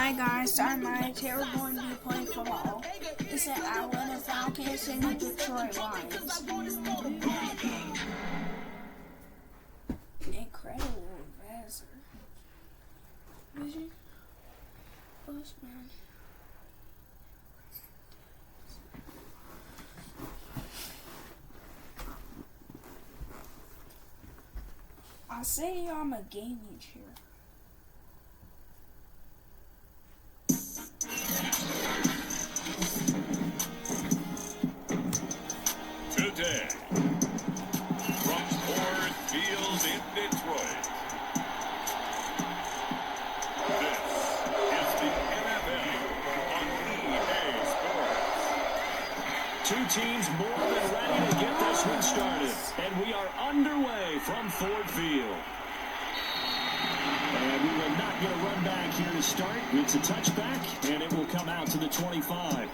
Hi guys, I'm Mike. Here we're going to be playing football. It's at Atlanta Falcons and the Detroit Lions. Incredible vision. Postman. I say I'm a gaming chair. Today, from Ford Field in Detroit, this is the NFL on EA Sports. Two teams more than ready to get this one started, and we are underway from Ford Field. And we will not get a run back here to start. It's a touchback, and it will come out to the 25.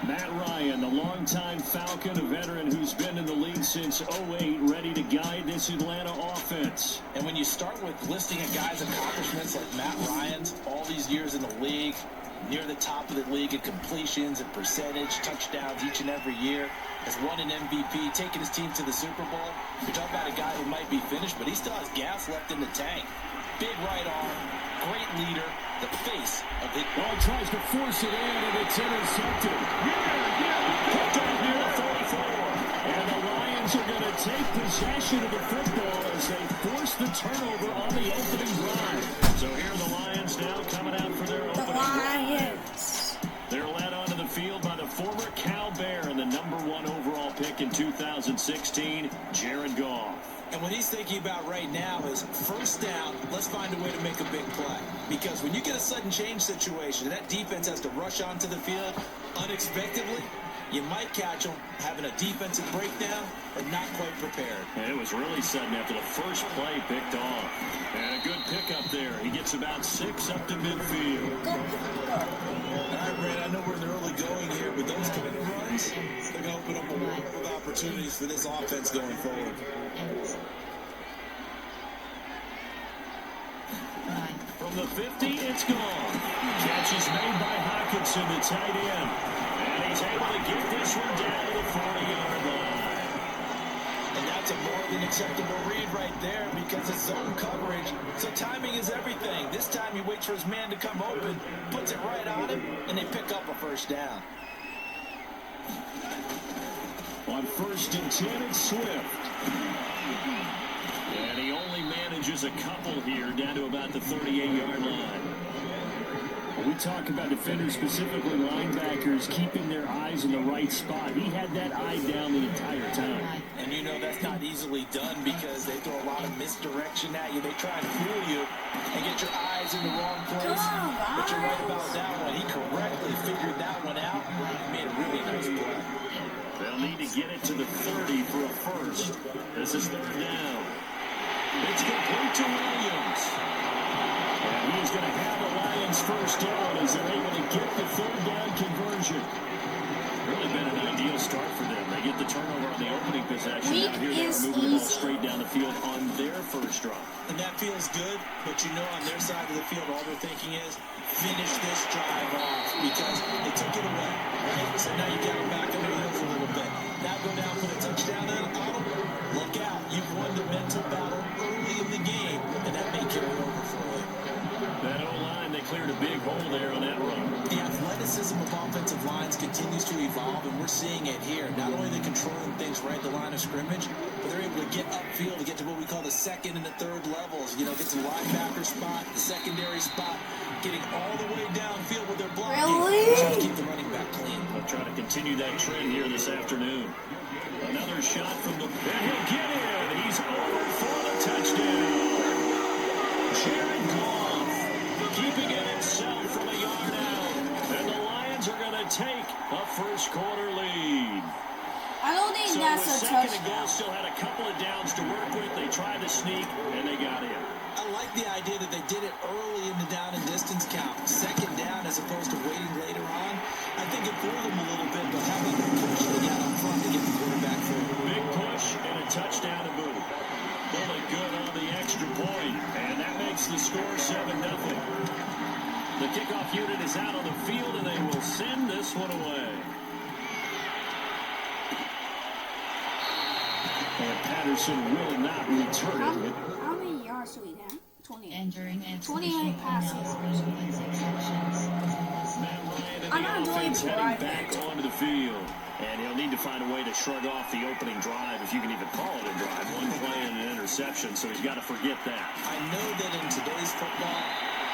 Matt Ryan, the longtime Falcon, a veteran who's been in the league since '08, ready to guide this Atlanta offense. And when you start with listing a guy's accomplishments like Matt Ryan's, all these years in the league, near the top of the league in completions and percentage, touchdowns each and every year, has won an MVP, taken his team to the Super Bowl. You're talking about a guy who might be finished, but he still has gas left in the tank. Big right arm, great leader, the face of the... Well, tries to force it in, and it's intercepted. Picked out near the 34. And the Lions are going to take possession of the football as they force the turnover on the opening drive. So here are the Lions now coming out for their opening drive. They're led onto the field by the former Cal Bear and the #1 overall pick in 2016, Jared Goff. And what he's thinking about right now is first down, let's find a way to make a big play. Because when you get a sudden change situation, and that defense has to rush onto the field unexpectedly, you might catch them having a defensive breakdown or not quite prepared. And it was really sudden after the first play picked off. And a good pickup there. He gets about 6 up to midfield. All right, Brad, I know we're in the early going here, but those kind of runs, they're going to open up a lot of opportunities for this offense going forward. From the 50, it's gone. Catch is made by Hawkinson, the tight end. And he's able to get this one down to the 40-yard line. And that's a more than acceptable read right there because it's zone coverage. So timing is everything. This time he waits for his man to come open, puts it right on him, and they pick up a first down. On 1st and 10, it's Swift. And he only manages a couple here down to about the 38-yard line. When we talk about defenders, specifically linebackers, keeping their eyes in the right spot, he had that eye down the entire time. And you know that's not easily done because they throw a lot of misdirection at you. They try and fool you and get your eyes in the wrong place. But you're right about that one. He correctly figured that one out and made a really nice play. They'll need to get it to the 30 for a first. This is 3rd down. It's complete to Williams. And he's going to have the Lions first down as they're able to get the 3rd down conversion. Really been an ideal start for them. They get the turnover on the opening possession. Now here they are moving the ball straight down the field on their first drive. And that feels good, but you know on their side of the field all they're thinking is finish this drive off because they took it away, right? So now you got them back on their heels a little bit. Now go down for the touchdown on them. Look out. You've won the mental battle early in the game, and that may carry over for you. That O-line, they cleared a big hole there on that run. The athleticism of offensive lines continues to evolve, and we're seeing it here. Not only are they controlling things right at the line of scrimmage, but they're able to get upfield to get to what we call the 2nd and the 3rd levels. You know, get to the linebacker spot, the secondary spot, getting all the way downfield with their blocking. Really? Trying to keep the running back clean. They'll try to continue that trend here this afternoon. Another shot from the... And he'll get in. He's over for the touchdown. Jared Goff keeping it himself from a yard out. And the Lions are going to take a first-quarter lead. I don't think that's a touchdown. So 2nd and touchdown. goal, still had a couple of downs to work with. They tried to sneak, and they got in. I like the idea that they did it early in the down and distance count. 2nd down as opposed to waiting later on. I think it fooled them a little bit, but having the push they got up front to get the quarterback through. Big push and a touchdown to boot. Really good on the extra point, and that makes the score 7-0. The kickoff unit is out on the field, and they will send this one away. And Patterson will not return it. How many yards do we have? 28. Entering 28 passes. I'm not doing Offense heading back onto the field. And he'll need to find a way to shrug off the opening drive, if you can even call it a drive. One play and an interception, so he's got to forget that. I know that in today's football,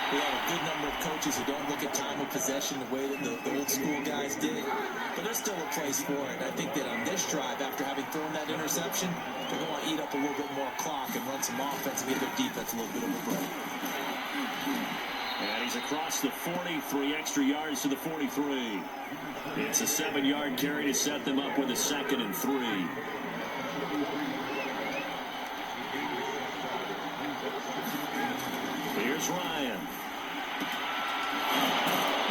we have a good number of coaches who don't look at time of possession the way that the old school guys did. But there's still a place for it. And I think that on this drive, after having thrown that interception, they're going to eat up a little bit more clock and run some offense and give their defense a little bit of a break. And he's across the 40, 3 extra yards to the 43. It's a 7-yard carry to set them up with a 2nd and 3. Here's Ryan.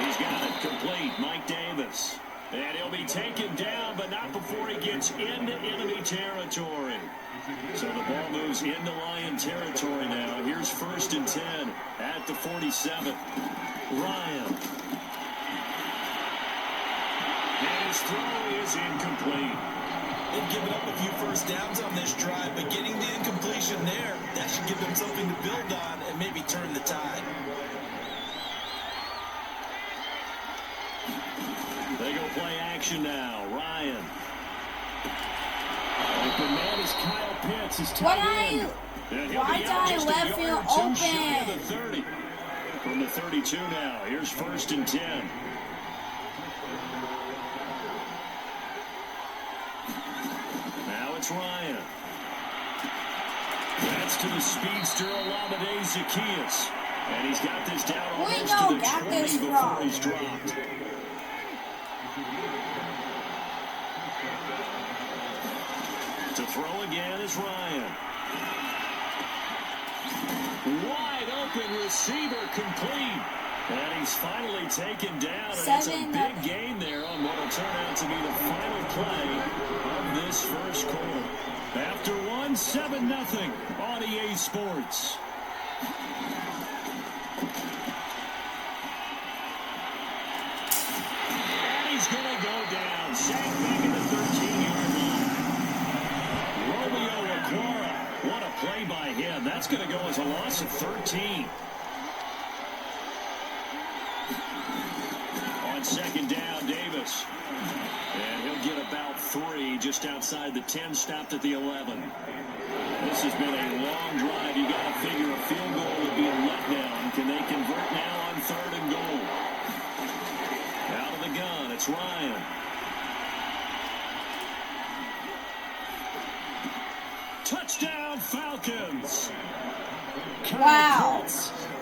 He's got it complete. Mike Davis. And he'll be taken down, but not before he gets into enemy territory. So the ball moves into Lion territory now. Here's 1st and 10 at the 47. Ryan. And his throw is incomplete. They've given up a few first downs on this drive, but getting the incompletion there, that should give them something to build on and maybe turn the tide. They go play action now. Ryan. Open man is Kyle Pitts. Is What tight are end. you? And he'll Why be is out our just a left yard field or two shy of open? the 30. From the 32 now. Here's 1st and 10. Now it's Ryan. That's to the speedster Olamide Zaccheaus. And he's got this down almost to the 20 before he's dropped. To throw again is Ryan. Wide open receiver complete. And he's finally taken down. And it's a big gain there on what will turn out to be the final play of this first quarter. After 1, 7-0 on EA Sports. And he's going to go down. Sacked back at the 13-yard line. Romeo Okwara. What a play by him. That's going to go as a loss of 13. On 2nd down, Davis. And he'll get about 3 just outside the 10, stopped at the 11. This has been a long drive. You got to figure a field goal would be a letdown. Can they convert now on 3rd and goal? Out of the gun, it's Ryan. Touchdown, Falcons. Wow.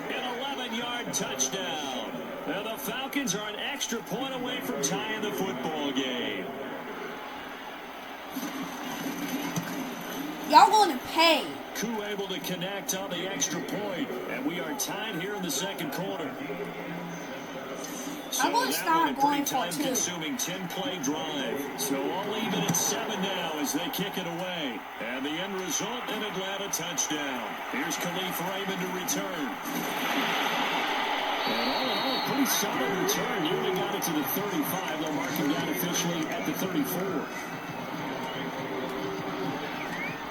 An 11-yard touchdown. Now the Falcons are an extra point away from tying the football game. Y'all going to pay. Koo able to connect on the extra point, and we are tied here in the 2nd quarter. So I'm going to start going for 2. Time-consuming 10-play drive. So all even at 7 now as they kick it away. And the end result, an Atlanta touchdown. Here's Khalif Raymond to return. And all in all, pretty solid return. Nearly got it to the 35. They'll mark him down officially at the 34.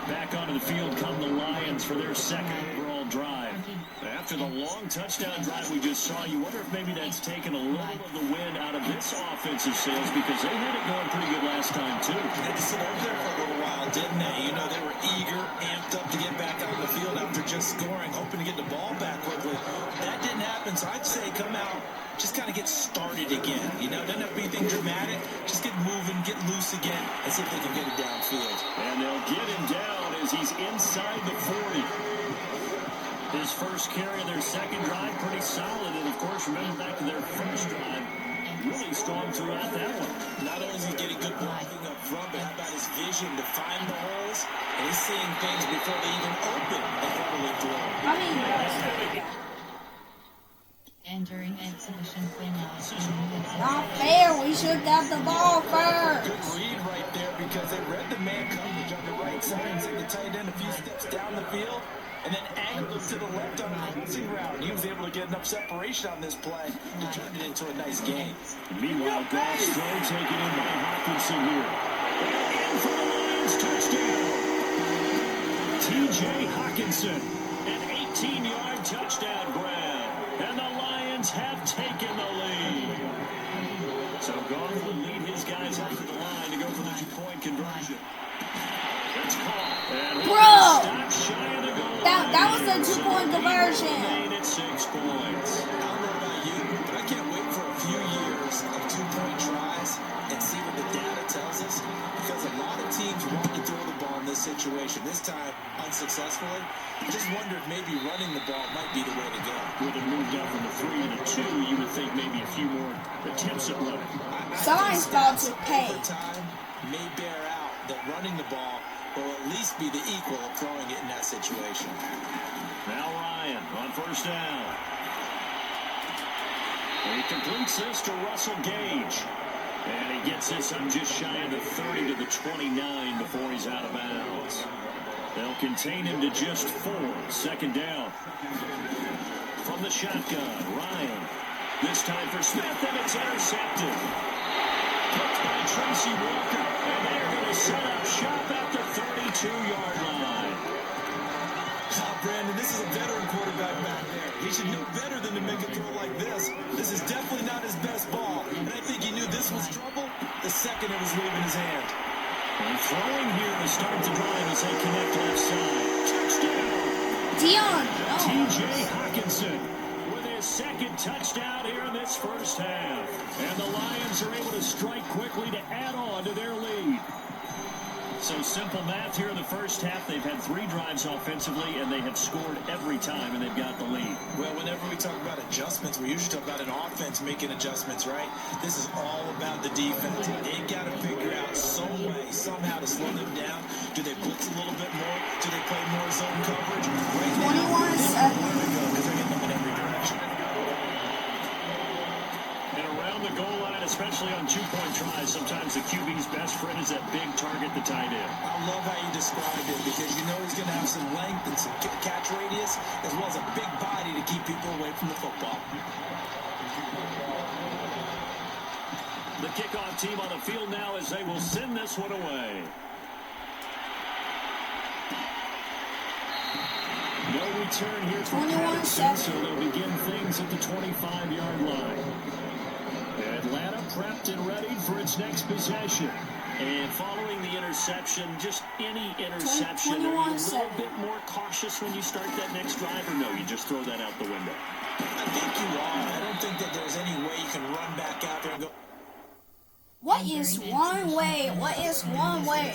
Back onto the field come the Lions for their 2nd overall drive. After the long touchdown drive we just saw, you wonder if maybe that's taken a little of the wind out of this offensive sails, because they had it going pretty good last time, too. They had to sit over there for a little while, didn't they? You know, they were eager, amped up to get back out on the field after just scoring, hoping to get the ball back quickly. That didn't happen, so I'd say come out, just kind of get started again. You know, doesn't have to be anything dramatic. Just get moving, get loose again, and see if they can get it downfield. And they'll get him down as he's inside the 40. His first carry of their 2nd drive, pretty solid. And, of course, remember back to their first drive, really strong throughout that one. Not only is he getting good blocking up front, but how about his vision to find the holes? And he's seeing things before they even open and probably throw. How many yards do we got? Entering exhibition penalty. Not fair. We should have the ball first. Good read right there because they read the man coverage on the right side and sent the tight end a few steps down the field. and then angled him to the left on a crossing route. And he was able to get enough separation on this play to turn it into a nice gain. Meanwhile, Goff's throw taken in by Hawkinson here. In for the Lions, touchdown. T.J. Hawkinson, an 18-yard touchdown grab. And the Lions have taken the lead. So Goff will lead his guys up to the line to go for the two-point conversion. It's caught. And Bro! shy of the goal That was line. a two-point conversion. Remain at 6 points. I don't know about you, but I can't wait for a few years of two-point tries and see what the data tells us, because a lot of teams want to throw the ball in this situation. This time, unsuccessfully. I just wonder if maybe running the ball might be the way to go. With it moved up from a 3 and a 2, you would think maybe a few more attempts at running. Someone's about to pay. Time may bear out that running the ball will at least be the equal of throwing it in that situation. Now Ryan on first down. He completes this to Russell Gage. And he gets this up just shy of the 30 to the 29 before he's out of bounds. They'll contain him to just 4. Second down. From the shotgun, Ryan. This time for Smith, and it's intercepted. Picked by Tracy Walker. And they're going to set up shop at the 32-yard line. Brandon, this is a veteran quarterback back there. He should know better than to make a throw like this. This is definitely not his best ball. And I think he knew this was trouble the second it was leaving his hand. And throwing here to start the drive as they connect left side. Touchdown! Dion. T.J. Hawkinson with his second touchdown here in this first half. And the Lions are able to strike quickly to add on to their lead. So simple math here in the first half. They've had 3 drives offensively, and they have scored every time, and they've got the lead. Well, whenever we talk about adjustments, we usually talk about an offense making adjustments, right? This is all about the defense. They've got to figure out some way, somehow to slow them down. Do they blitz a little bit more? Do they play more zone coverage? Right now, 21-7. where to go because they're getting them in every direction. And around the goal line, especially on two-point tries, sometimes the QB's best friend is that big target, the tight end. I love how you described it, because you know he's going to have some length and some catch radius, as well as a big body to keep people away from the football. The kickoff team on the field now as they will send this one away. No return here for Patterson, so they'll begin things at the 25-yard line. Atlanta prepped and ready for its next possession. And following the interception, just any interception, are you a little bit more cautious when you start that next drive, or no, you just throw that out the window? I think you are. I don't think that there's any way you can run back out there and go. What is one way? What is one way?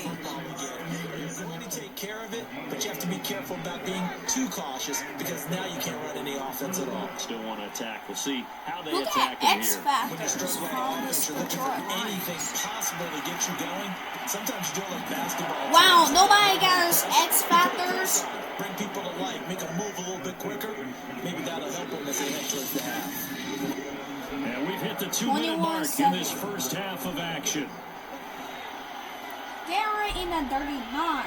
You're going to take care of it, but you have to be careful about being too cautious, because now you can't run any offense at all. Still want to attack. We'll see how they Look attack at him X here. When you're Factors struggling from on this offense, you're looking for Detroit anything Lions. possible to get you going. Sometimes you do it like basketball. Wow, nobody got us X Factors. Bring people to life, make them move a little bit quicker. Maybe that'll help them as they head towards the half. And we've hit the 2-minute mark in this first half of action. They're in the 39.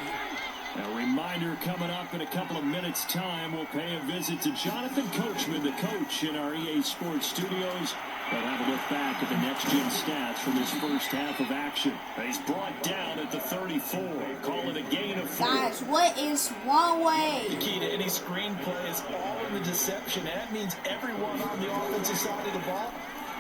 A reminder coming up in a couple of minutes' time. We'll pay a visit to Jonathan Coachman, the coach in our EA Sports studios. We'll have a look back at the next-gen stats from this first half of action. He's brought down at the 34. Call it a gain of 4. Guys, what is one way? The key to any screenplay is all in the deception, and that means everyone on the offensive side of the ball.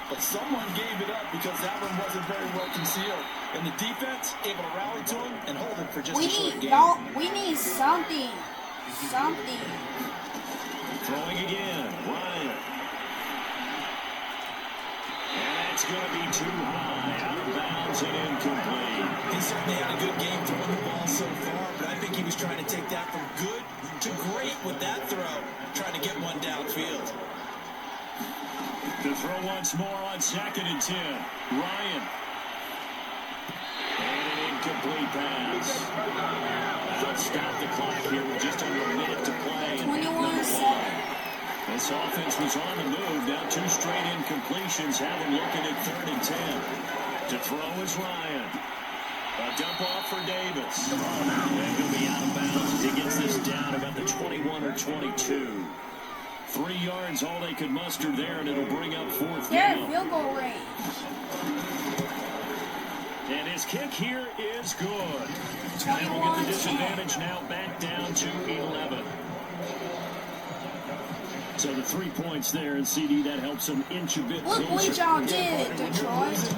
But someone gave it up because that one wasn't very well concealed. And the defense able to rally to him and hold it for just a short game. We need something. Something. Throwing again. Ryan. And that's going to be too high. Out of bounds and incomplete. He certainly had a good game throwing the ball so far, but I think he was trying to take that from good to great with that throw, trying to get one downfield. To throw once more on 2nd and 10. Ryan. And an incomplete pass. That'll stop the clock here with just under a minute to play. 21-7. This offense was on the move. Now 2 straight incompletions have them looking at 3rd and 10. To throw is Ryan. A dump off for Davis. And he'll be out of bounds as he gets this down about the 21 or 22. 3 yards, all they could muster there, and it'll bring up fourth They're down. in field goal range. And his kick here is good. And we'll get the 21-10. disadvantage now back down to 11. So the 3 points there, and CD, that helps them inch a bit Look what closer. y'all did, Detroit.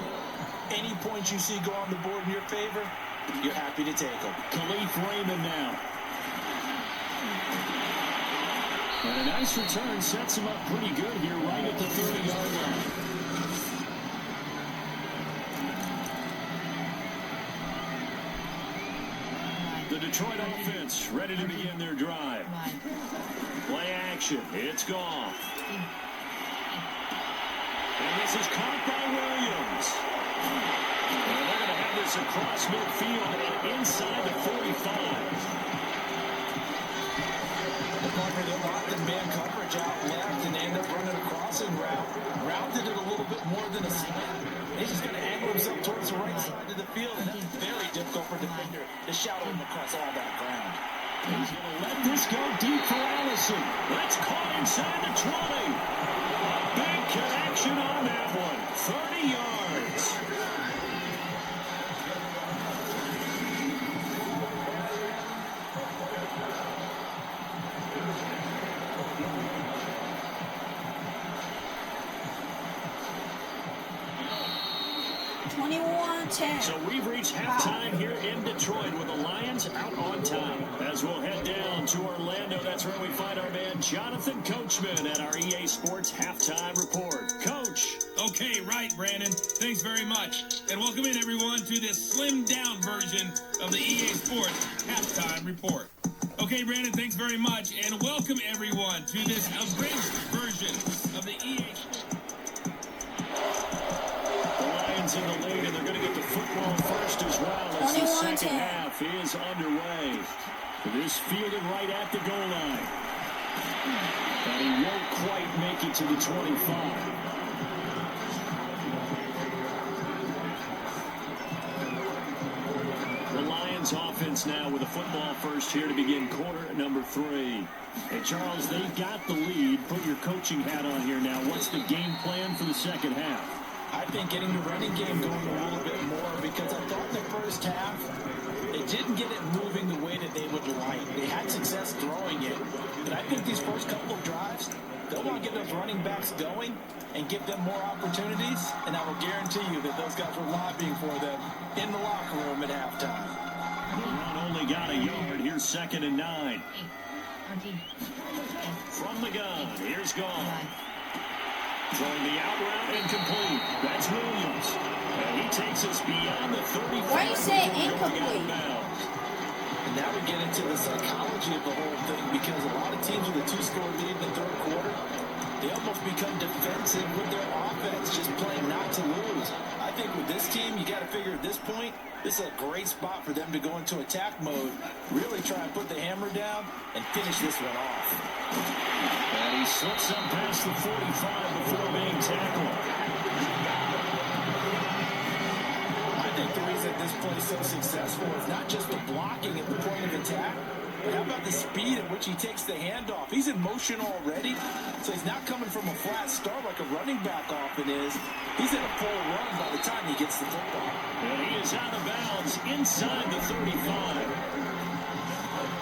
Any points you see go on the board in your favor, you're happy to take them. Khalif Raymond now. And a nice return sets him up pretty good here right at the 30-yard line. The Detroit offense ready to begin their drive. Play action. It's Goff. And this is caught by Williams. And they're going to have this across midfield and inside the 45. They locked in man coverage out left and end up running a crossing route. Rounded it a little bit more than a slant. He's just going to angle himself towards the right side of the field. And that's very difficult for a defender to shout him across all that ground. He's going to let this go deep for Allison. That's caught inside the 20. Big connection on that one. 30 yards. So we've reached halftime here in Detroit with the Lions out on top. As we'll head down to Orlando, that's where we find our man Jonathan Coachman at our EA Sports Halftime Report. Coach. Okay, right, Brandon. Thanks very much. And welcome in, everyone, to this slimmed-down version of the EA Sports Halftime Report. Okay, Brandon, thanks very much. And welcome, everyone, to this abridged version of the EA Sports. The Lions in the lead, and they're going to get the football first as well as the second half is underway. This fielded right at the goal line. And he won't quite make it to the 25. The Lions offense now with a football first here to begin quarter number 3. Hey, Charles, they've got the lead. Put your coaching hat on here now. What's the game plan for the second half? I think getting the running game going a little bit more because I thought in the first half they didn't get it moving the way that they would like. They had success throwing it, but I think these first couple of drives, they'll want to get those running backs going and give them more opportunities, and I will guarantee you that those guys were lobbying for them in the locker room at halftime. The run only got a yard. Here's 2nd and 9. From the gun, here's Goff. Throwing the out route incomplete. That's Williams. And he takes us beyond the 35. Why you say incomplete? And now we get into the psychology of the whole thing because a lot of teams with a 2-score lead in the third quarter, they almost become defensive with their offense, just playing not to lose. I think with this team, you got to figure at this point, this is a great spot for them to go into attack mode, really try and put the hammer down and finish this one off. And he slips up past the 45 before being tackled. I think the reason this play is so successful is not just the blocking at the point of attack, but how about the speed at which he takes the handoff? He's in motion already, so he's not coming from a flat start like a running back often is. He's in a full run by the time he gets the football. And he is out of bounds inside the 35.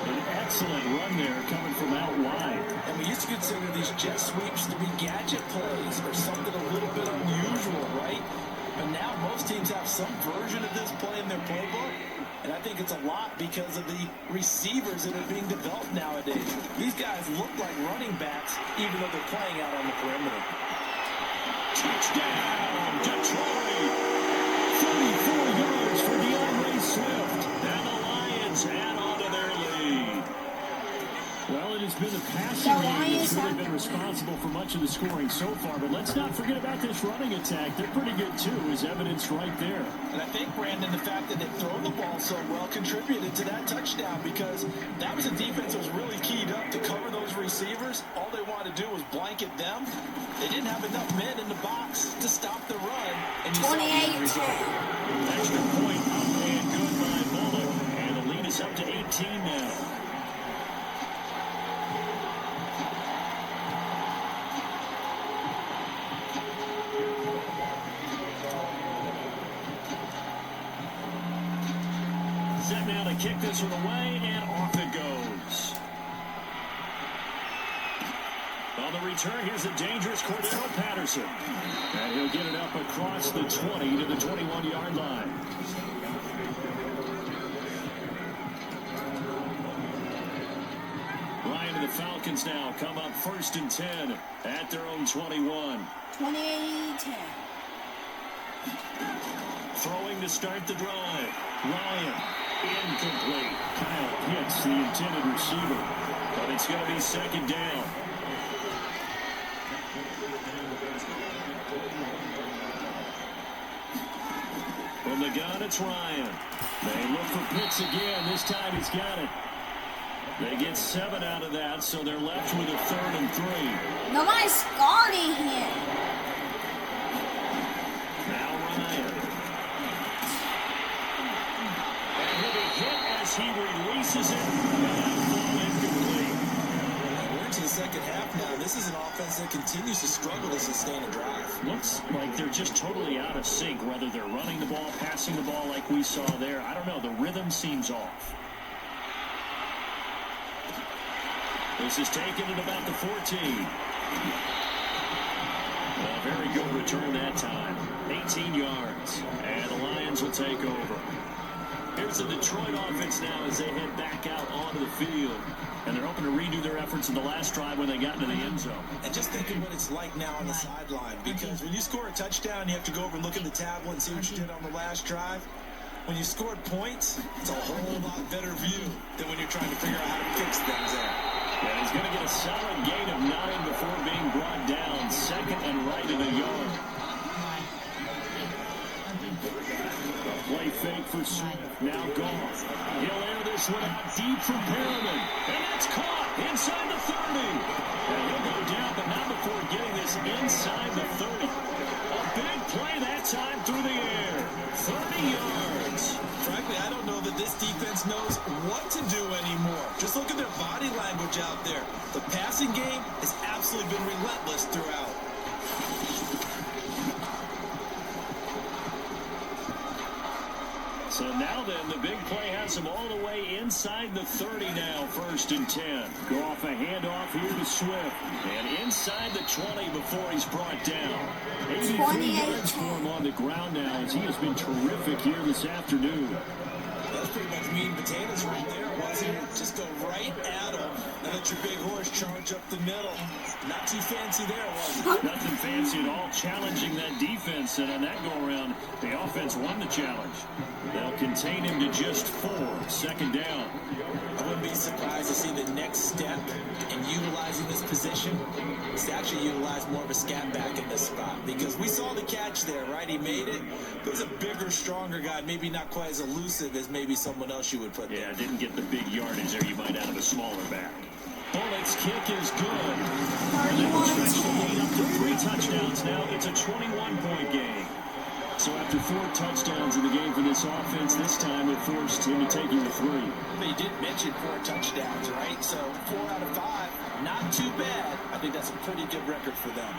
An excellent run there coming from out wide. And we used to consider these jet sweeps to be gadget plays or something a little bit unusual, right? But now most teams have some version of this play in their playbook. And I think it's a lot because of the receivers that are being developed nowadays. These guys look like running backs, even though they're playing out on the perimeter. Touchdown, Detroit! 34 yards for DeAndre Swift. And the Lions add on to their lead. Well, it has been the passing game that's really been responsible for much of the scoring so far. But let's not forget about this running attack. They're pretty good, too, as evidenced right there. And I think, Brandon, the fact that they've thrown the ball so well contributed to that touchdown because that was a defense that was really keyed up to cover those receivers. All they wanted to do was blanket them. They didn't have enough men in the box to stop the run. And 28-10. Extra point up and good Set now to kick this one away, and off it goes. On the return, here's the dangerous Cordero Patterson. And he'll get it up across the 20 to the 21-yard line. Ryan and the Falcons now come up 1st and 10 at their own 21. 28-10. Throwing to start the drive. Ryan, incomplete. Kyle hits the intended receiver, but it's going to be 2nd down. From the gun, it's Ryan. They look for Pitts again. This time he's got it. They get 7 out of that, so they're left with a 3rd and 3. Nobody's guarding him. Now Ryan. And he'll be hit as he releases it. And that ball incomplete. We're into the second half now. This is an offense that continues to struggle to sustain a drive. Looks like they're just totally out of sync, whether they're running the ball, passing the ball like we saw there. I don't know. The rhythm seems off. This is taken at about the 14. A very good return that time. 18 yards. And the Lions will take over. Here's the Detroit offense now as they head back out onto the field. And they're hoping to redo their efforts in the last drive when they got into the end zone. And just think of what it's like now on the sideline. Because when you score a touchdown, you have to go over and look at the tablet and see what you did on the last drive. When you scored points, it's a whole lot better view than when you're trying to figure out how to fix things there. And he's going to get a solid gain of 9 before being brought down. 2nd and right in a yard. Play fake for Swift. Now Goff. He'll air this one out deep from Perriman. And that's caught inside the 30. And he'll go down, but not before getting this inside the 30. A big play that time through the air. 30 yards. Frankly, I don't know that this defense knows what to do anymore. Just look at their body language out there. The passing game has absolutely been relentless throughout. So now then, the big play has him all the way inside the 30 now, 1st and 10. Go off a handoff here to Swift. And inside the 20 before he's brought down. 83 yards for him on the ground now as he has been terrific here this afternoon. That's pretty much meat and potatoes right there, wasn't it? Just go right at him and let your big horse charge up the middle. Not too fancy there, was it? Nothing fancy at all, challenging that defense. And on that go-around, the offense won the challenge. They'll contain him to just 4, 2nd down. I wouldn't be surprised to see the next step in utilizing this position is to actually utilize more of a scat back in this spot. Because we saw the catch there, right? He made it. But he's a bigger, stronger guy, maybe not quite as elusive as maybe someone else you would put there. Yeah, didn't get the big yardage there you might out of a smaller back. Bullock's kick is good. And they will stretch the lead up to 3 touchdowns now. It's a 21-point game. So after 4 touchdowns in the game for this offense, this time it forced him to take him to 3. But you did mention 4 touchdowns, right? So 4 out of 5, not too bad. I think that's a pretty good record for them.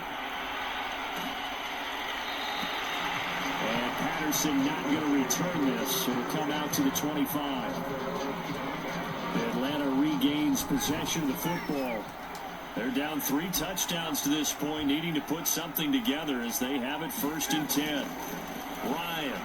And Patterson not going to return this. It'll come out to the 25. Atlanta regains possession of the football. They're down 3 touchdowns to this point, needing to put something together as they have it 1st and 10. Ryan.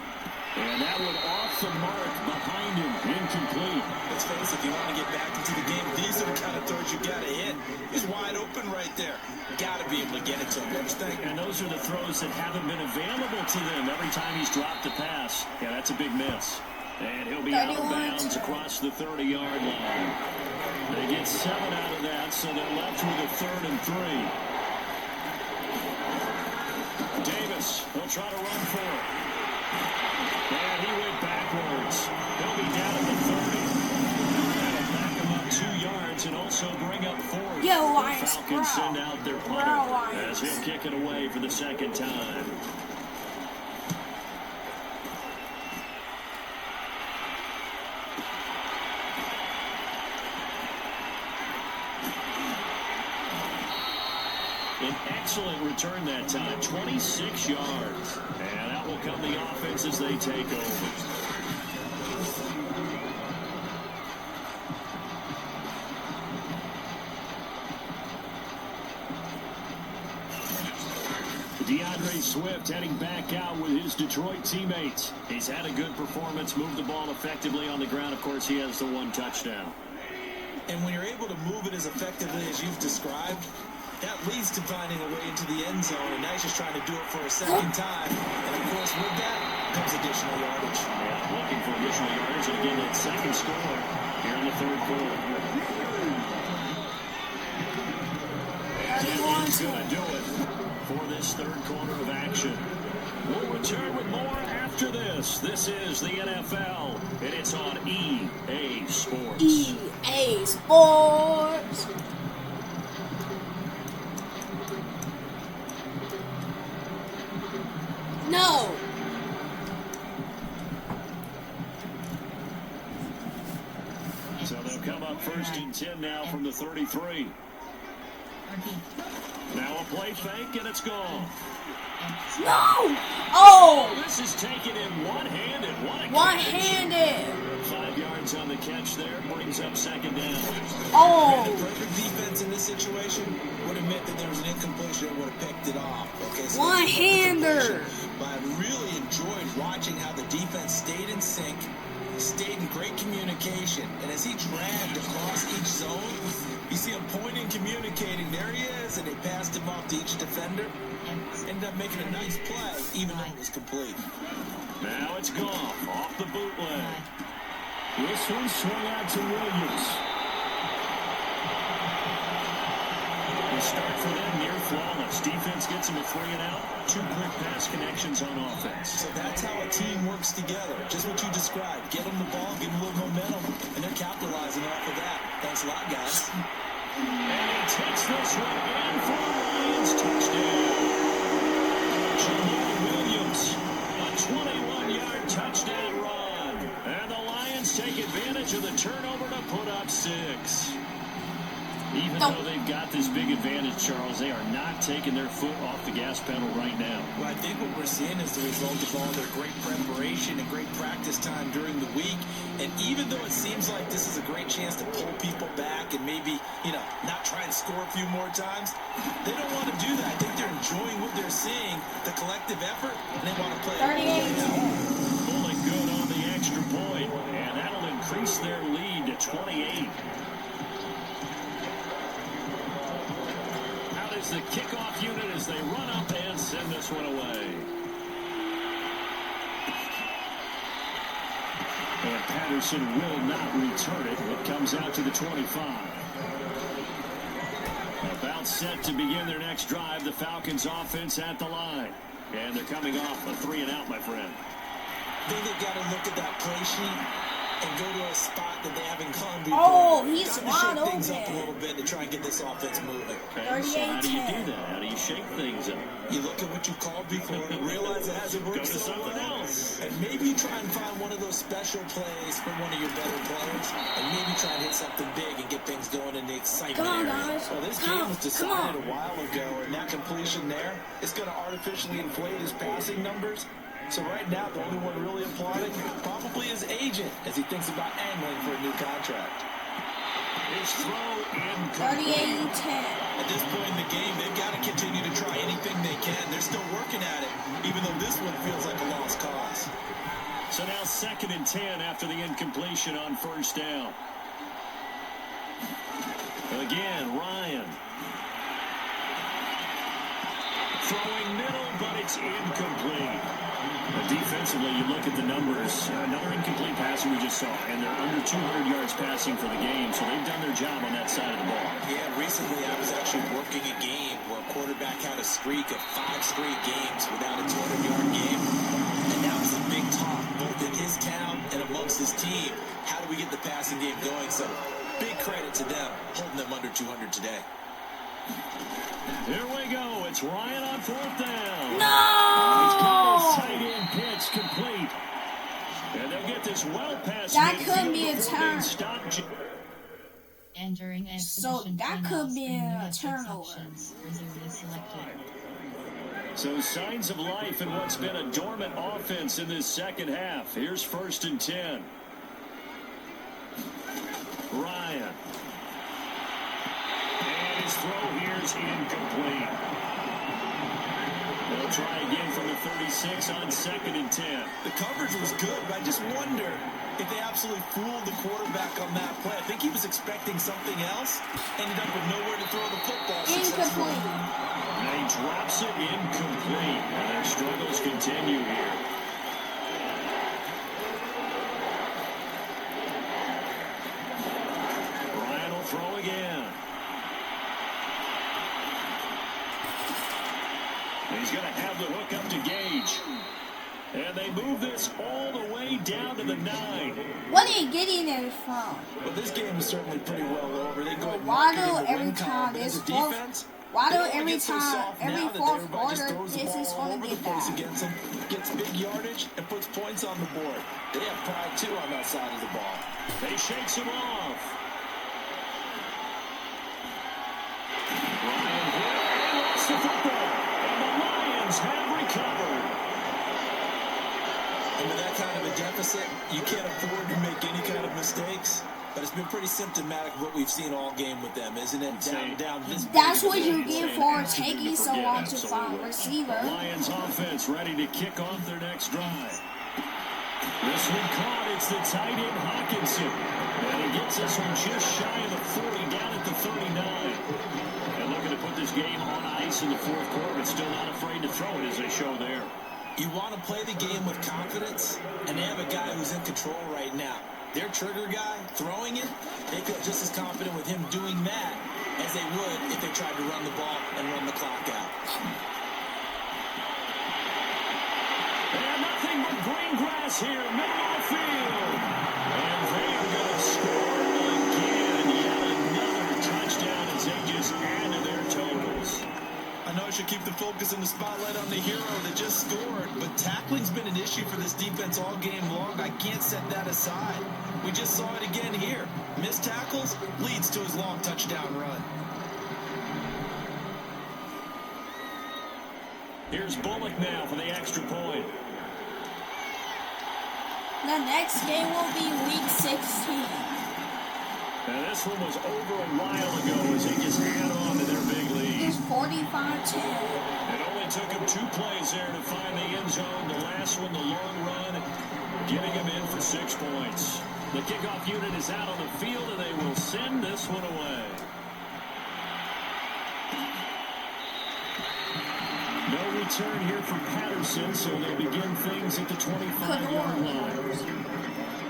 And that one off the mark behind him. Incomplete. Let's face it, if you want to get back into the game, these are the kind of throws you got to hit. He's wide open right there. Got to be able to get it to him. You understand? And those are the throws that haven't been available to them every time he's dropped a pass. Yeah, that's a big miss. And he'll be out of bounds across the 30-yard line. They get 7 out of that, so they're left with a 3rd and 3. Davis will try to run for it. And he went backwards. He'll be down at the 30. That'll back him up 2 yards and also bring up 4. Yo, Lions, Falcons bro. send out their Bro, punter Lions. as he'll kick it away for the 2nd time. An excellent return that time, 26 yards. And that will come the offense as they take over. DeAndre Swift heading back out with his Detroit teammates. He's had a good performance, moved the ball effectively on the ground. Of course, he has the one touchdown. And when you're able to move it as effectively as you've described, that leads to finding a way into the end zone. And now he's just trying to do it for a second time. And, of course, with that comes additional yardage. Yeah, looking for additional yardage. And, again, that second score here in the third quarter. He's going to do it for this third quarter of action. We'll return with more after this. This is the NFL, and it's on EA Sports. EA Sports. No. So they'll come up first and 10 now from the 33. Now a play fake, and it's gone. No. Oh. This is taken in one-handed. One-handed. 5 yards on the catch there. Brings up second down. Oh. The perfect defense in this situation would admit that there was an incompletion and would have picked it off. Okay, so One-hander. But I really enjoyed watching how the defense stayed in sync, stayed in great communication, and as he dragged across each zone, you see him pointing, communicating. There he is, and they passed him off to each defender. Ended up making a nice play, even though it was complete. Now it's Goff off the bootleg. This one swung out to Williams. The start for them near flawless. Defense gets him a 3 and out. 2 quick pass connections on offense. So that's how a team works together. Just what you described. Get them the ball, give them a little momentum, and they're capitalizing off of that. Thanks a lot, guys. And he takes this one in for the Lions touchdown. Jamal Williams, a 21-yard touchdown run. And the Lions take advantage of the turnover to put up 6. Even though they've got this big advantage, Charles, they are not taking their foot off the gas pedal right now. Well, I think what we're seeing is the result of all their great preparation and great practice time during the week. And even though it seems like this is a great chance to pull people back and maybe, not try and score a few more times, they don't want to do that. I think they're enjoying what they're seeing, the collective effort, and they want to play it. Pulling good on the extra point, and that'll increase their lead to 28. Is the kickoff unit as they run up and send this one away. And Patterson will not return it. It comes out to the 25. About set to begin their next drive. The Falcons offense at the line. And they're coming off a 3 and out, my friend. I think they've got to look at that play sheet and go to a spot that they haven't gone before. Oh, he's got to wide shake things open. up a little bit to try and get this offense moving. Okay, so how do you do that? How do you shake things up? You look at what you called before, realize it hasn't worked Go to so something well, else. and maybe try and find one of those special plays for one of your better players, and maybe try and hit something big and get things going in the excitement Come on, area. guys. Well, this Come game on. was decided a while ago, and that completion there is going to artificially inflate his passing numbers. So right now, the only one really applauding probably his agent as he thinks about angling for a new contract. His throw incomplete. 38-10. At this point in the game, they've got to continue to try anything they can. They're still working at it, even though this one feels like a lost cause. So now 2nd and 10 after the incompletion on first down. Again, Ryan. Throwing middle, but it's incomplete. Defensively, you look at the numbers. Another incomplete passing we just saw, and they're under 200 yards passing for the game, so they've done their job on that side of the ball. Yeah, recently I was actually working a game where a quarterback had a streak of 5 straight games without a 200-yard game, and that was a big talk, both in his town and amongst his team. How do we get the passing game going? So big credit to them, holding them under 200 today. Here we go. It's Ryan on 4th down. No! He's got his tight end pitch complete. And they'll get this well past That midfield could be a before turn. being stopped. Entering So exhibition that point could outs be for a unit turnover. exceptions. Reserve is selected. So signs of life in what's been a dormant offense in this second half. Here's 1st and 10. Ryan. And his throw here is incomplete. They'll They'll try again from the 36 on 2nd and 10. The coverage was good, but I just wonder if they absolutely fooled the quarterback on that play. I think he was expecting something else. Ended up with nowhere to throw the football. Incomplete. And he drops it incomplete. And their struggles continue here. Bryant will throw again. He's going to have the hook up to Gage. And they move this all the way down to the 9. What are you getting there from? Well, this game is certainly pretty well over. They go Waddle every time. This fourth. Waddle every time. Every fourth quarter. This is going to get that. Against him, gets big yardage and puts points on the board. They have pride too on that side of the ball. They shakes him off. Ryan Hill lost the football. And the Lions have recovered. And with that kind of a deficit, you can't afford to make any kind of mistakes. But it's been pretty symptomatic of what we've seen all game with them, isn't it? Down this That's what you get for taking so long to find a receiver. Lions offense ready to kick off their next drive. This one caught. It's the tight end Hawkinson. And he gets this one just shy of the 40, down at the 39. And looking to put this game on ice in the fourth quarter, but still not afraid to throw it as they show there. You want to play the game with confidence, and they have a guy who's in control right now. Their trigger guy, throwing it, they feel just as confident with him doing that as they would if they tried to run the ball and run the clock out. And nothing but green grass here, middle of the field. And they are going to score again. Yet another touchdown as they just add to their totals. I know I should keep the focus and the spotlight on the hero that just scored, but tackling's been an issue for this defense all game long. I can't set that aside. We just saw it again here. Missed tackles leads to his long touchdown run. Here's Bullock now for the extra point. The next game will be week 16. And this one was over a while ago as they just add on to their big lead. It's 45-10. It only took him 2 plays there to find the end zone. The last one, the long run, getting him in for 6 points. The kickoff unit is out on the field, and they will send this one away. No return here for Patterson, so they'll begin things at the 25-yard line.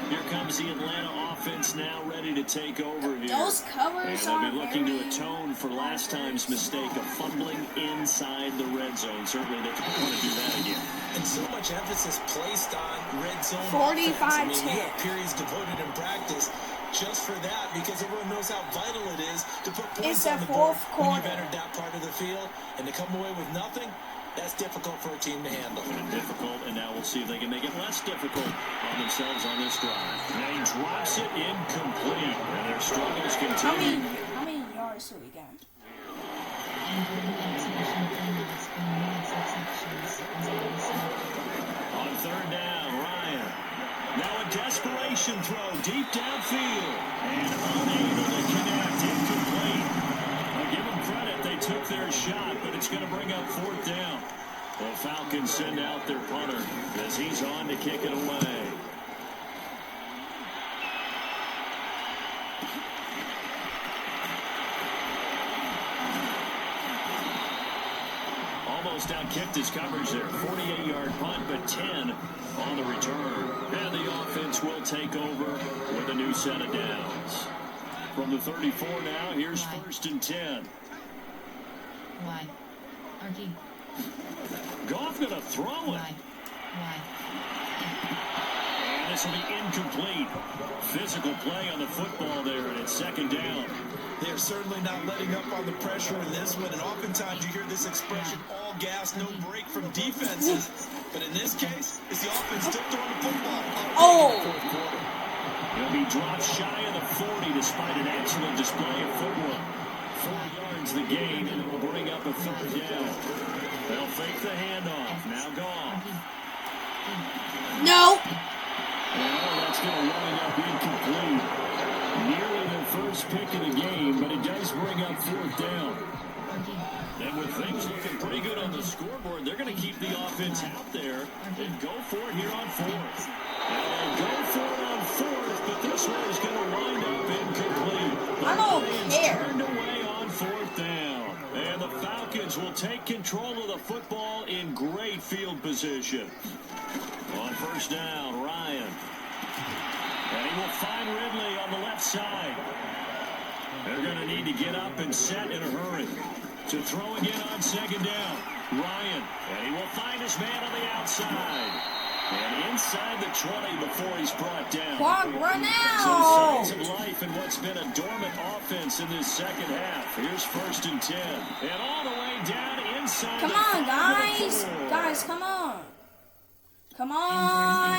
Here comes the Atlanta offense now ready to take over here. Those covers and they'll be are looking very to atone for last time's mistake of fumbling inside the red zone. Certainly they don't want to do that again. And so much emphasis placed on red zone 45-10. offense. I mean, you have periods devoted in practice just for that, because everyone knows how vital it is to put points It's on the the board fourth when you've quarter. entered that part of the field, and to come away with nothing, that's difficult for a team to handle. Difficult, and now we'll see if they can make it less difficult on themselves on this drive. Now he drops it incomplete, and their struggles continue. How many yards do we got? On third down, Ryan. Now a desperation throw deep downfield, and unable to connect, incomplete. I'll give them credit, they took their shot, but it's going to bring up fourth down. The Falcons send out their punter as he's on to kick it away. Almost outkicked his coverage there. 48-yard punt, but 10 on the return. And the offense will take over with a new set of downs. From the 34 now, here's first and 10. Why? Arky. Goff going to throw it. Why? And this will be incomplete. Physical play on the football there, and it's second down. They're certainly not letting up on the pressure in this one, and oftentimes you hear this expression, all gas, no break from defenses. But in this case, it's the offense still throwing the football. Oh! He'll be dropped shy of the 40 despite an excellent display of footwork. 4 yards the gain, and it will bring up a third down. They'll fake the handoff. Now Goff. No! Well, that's going to wind up incomplete. Nearly their first pick of the game, but it does bring up fourth down. And with things looking pretty good on the scoreboard, they're going to keep the offense out there and go for it here on fourth. Now they go for it on fourth, but this one is going to wind up incomplete. I don't Lions care. turned away on fourth down. And the Falcons will take control of the football in great field position. On first down, Ryan. And he will find Ridley on the left side. They're going to need to get up and set in a hurry. To throw again on second down, Ryan. And he will find his man on the outside. And inside the 20 before he's brought down. Quad, run Some out! signs of life in what's been a dormant offense in this second half. Here's first and 10. And all the way down inside Come the on, 5 guys! to the 4. Guys, come on! Come on!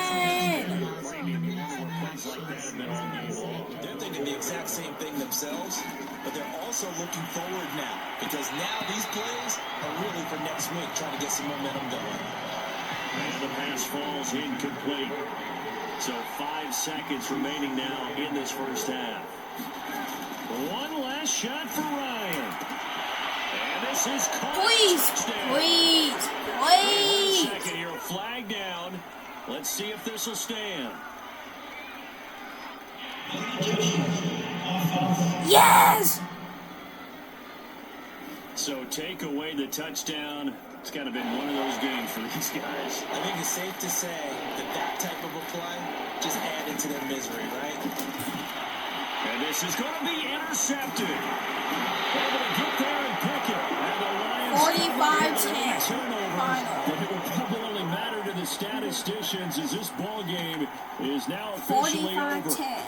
They're thinking the exact same thing themselves, but they're also looking forward now because now these plays are really for next week, trying to get some momentum going. And the pass falls incomplete. So 5 seconds remaining now in this first half. One last shot for Ryan. And this is caught. Please! Touchdown. Please! 1 Please! second here, flag down. Let's see if this will stand. Yes! So take away the touchdown. It's kind of been one of those games for these guys. I think it's safe to say that type of a play just added to their misery, right? And this is going to be intercepted. Able to get there and pick it. And the Lions 45-10. turnover. Final. But it will probably only matter to the statisticians as this ball game is now officially over. 45-10.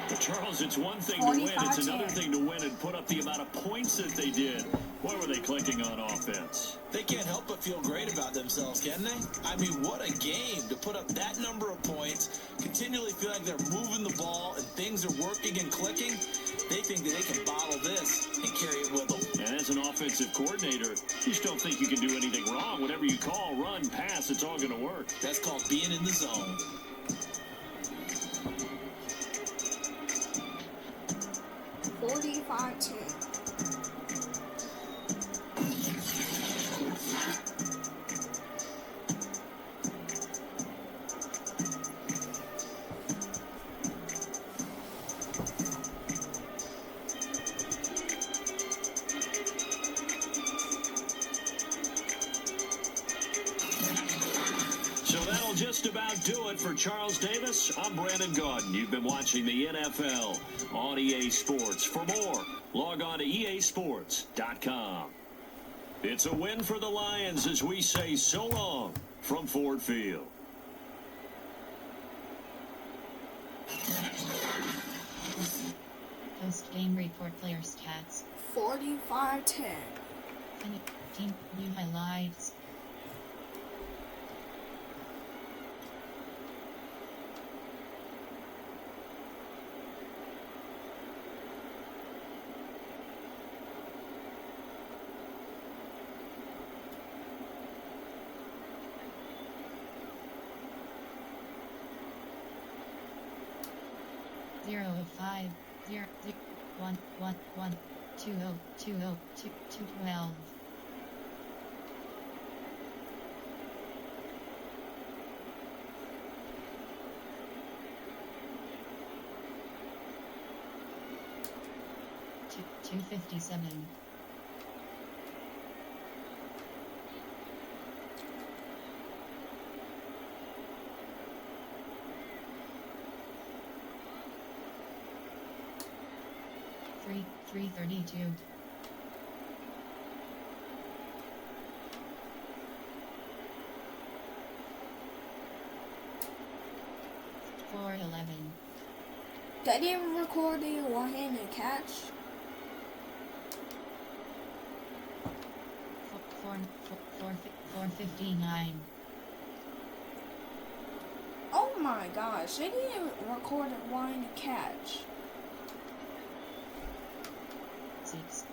But Charles, it's one thing to win. It's 45-10. another thing to win and put up the amount of points that they did. Boy, were they clicking on offense. They can't help but feel great about themselves, can they? I mean, what a game to put up that number of points, continually feel like they're moving the ball and things are working and clicking. They think that they can bottle this and carry it with them. And as an offensive coordinator, you just don't think you can do anything wrong. Whatever you call, run, pass, it's all going to work. That's called being in the zone. So that'll just about do it for Charles Davis. I'm Brandon Gaudin. You've been watching the NFL on EA Sports. For more, log on to easports.com. It's a win for the Lions as we say so long from Ford Field. Post-game report player stats. 45-10. Team view highlights. Zero 5 0 1 1 1 2 0 2 0 2 2 12. Two 257. Three 332. Four 11. Did they even record the one-handed catch? 459. Oh my gosh, they didn't record a one-handed catch. 6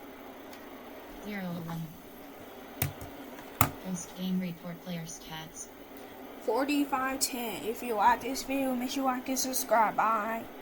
0 1. Post game report player stats. 45-10. If you like this video, make sure you like and subscribe. Bye.